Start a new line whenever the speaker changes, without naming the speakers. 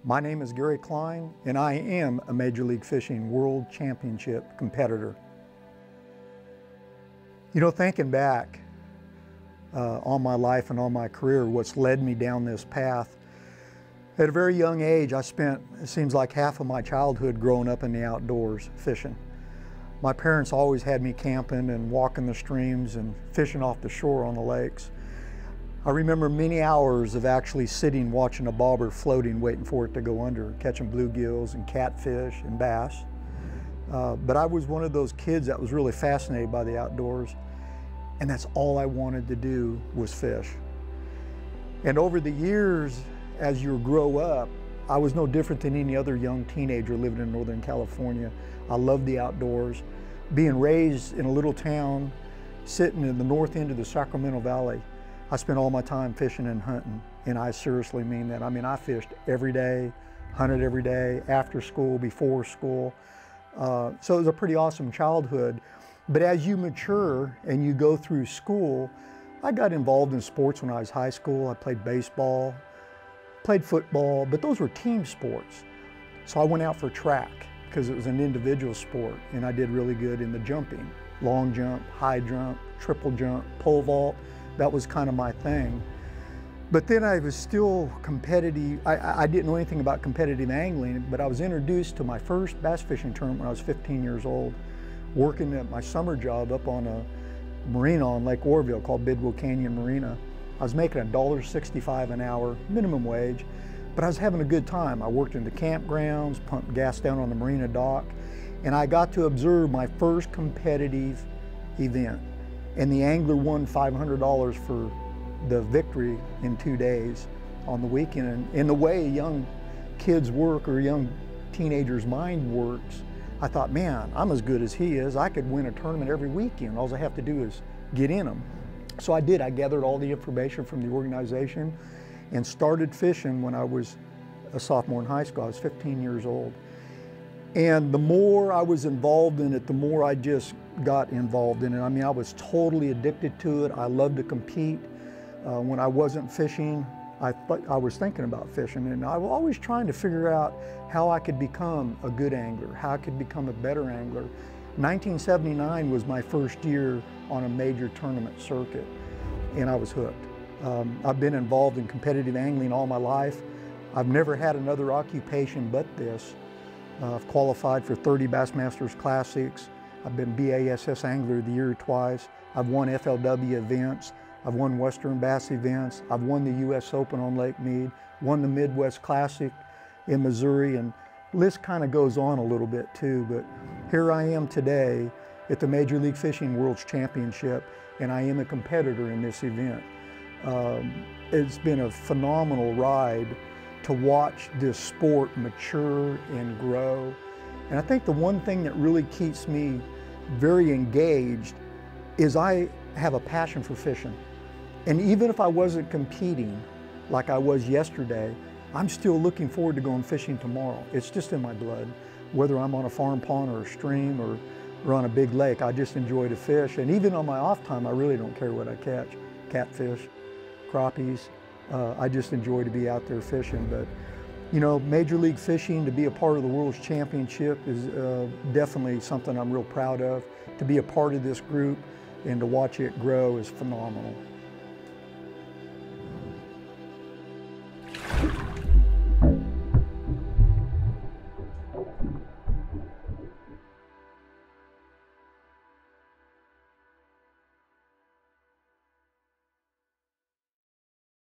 My name is Gary Klein, and I am a Major League Fishing World Championship competitor. You know, thinking back on my life and on my career, what's led me down this path, at a very young age, I spent, it seems like, half of my childhood growing up in the outdoors fishing. My parents always had me camping and walking the streams and fishing off the shore on the lakes. I remember many hours of actually sitting watching a bobber floating, waiting for it to go under, catching bluegills and catfish and bass. But I was one of those kids that was really fascinated by the outdoors, and that's all I wanted to do was fish. And over the years, as you grow up, I was no different than any other young teenager living in Northern California. I loved the outdoors. Being raised in a little town, sitting in the north end of the Sacramento Valley, I spent all my time fishing and hunting, and I seriously mean that. I mean, I fished every day, hunted every day, after school, before school. So it was a pretty awesome childhood. But as you mature and you go through school, I got involved in sports when I was high school. I played baseball, played football, but those were team sports. So I went out for track because it was an individual sport, and I did really good in the jumping, long jump, high jump, triple jump, pole vault. That was kind of my thing. But then I was still competitive. I didn't know anything about competitive angling, but I was introduced to my first bass fishing tournament when I was 15 years old, working at my summer job up on a marina on Lake Oroville called Bidwell Canyon Marina. I was making $1.65 an hour, minimum wage, but I was having a good time. I worked in the campgrounds, pumped gas down on the marina dock, and I got to observe my first competitive event. And the angler won $500 for the victory in 2 days on the weekend. And in the way young kids work, or young teenagers' mind works, I thought, man, I'm as good as he is. I could win a tournament every weekend. All I have to do is get in them. So I did. I gathered all the information from the organization and started fishing when I was a sophomore in high school. I was 15 years old. And the more I was involved in it, the more I just got involved in it. I mean, I was totally addicted to it. I loved to compete. When I wasn't fishing, I was thinking about fishing, and I was always trying to figure out how I could become a good angler, how I could become a better angler. 1979 was my first year on a major tournament circuit, and I was hooked. I've been involved in competitive angling all my life. I've never had another occupation but this. I've qualified for 30 Bassmasters Classics. I've been BASS Angler of the Year twice. I've won FLW events. I've won Western Bass events. I've won the US Open on Lake Mead, won the Midwest Classic in Missouri, and the list kind of goes on a little bit too. But here I am today at the Major League Fishing World Championship, and I am a competitor in this event. It's been a phenomenal ride to watch this sport mature and grow. And I think the one thing that really keeps me very engaged is I have a passion for fishing. And even if I wasn't competing like I was yesterday, I'm still looking forward to going fishing tomorrow. It's just in my blood. Whether I'm on a farm pond or a stream or on a big lake, I just enjoy to fish. And even on my off time, I really don't care what I catch. Catfish, crappies, I just enjoy to be out there fishing. But you know, Major League Fishing, to be a part of the World's Championship is definitely something I'm real proud of. To be a part of this group and to watch it grow is phenomenal.